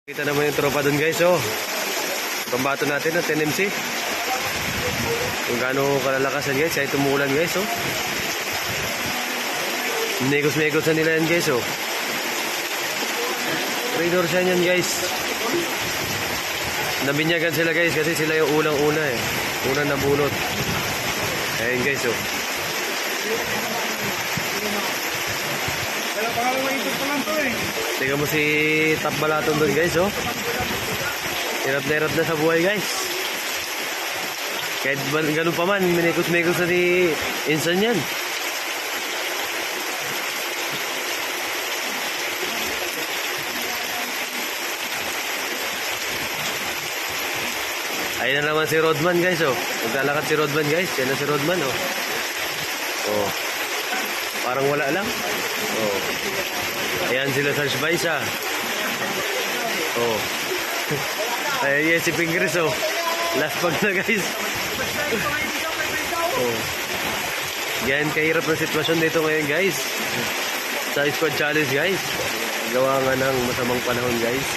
Kita naman yung tropa dun guys, oh. Pambato natin ng 10MC. Kung gaano kalalakasan guys, kahit tumulan guys, oh. Negos-negos na nila yan guys, oh. Trader siya yan guys. Nabinyagan sila guys kasi sila yung unang-una eh. Unang nabunot. Ayan guys, oh. Kaya pangalan ng ito pa lang to eh. Tingnan mo si Top Balaton doon guys, oh. Hirap na hirap na sa buhay guys. Kahit ganun pa man, minikos-mikos na ni Insan yan. Ayun na naman si Rodman guys, oh. Naglalakad si Rodman guys. Yan na si Rodman, oh. Oh. Parang wala lang. Oh. Ayan sila sa Shbaisa. Oh. Ayan yan si Pingris, oh. Last bag na guys. Oh. Yan kahirap na sitwasyon dito ngayon guys. Sa squad challenge guys. Gawa nga ng masamang panahon guys.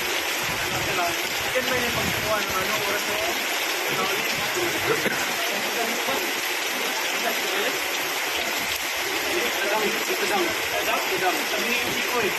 Yan ba yung pagkuha ng ano, oras na yun? Sabi niyo yung siko eh.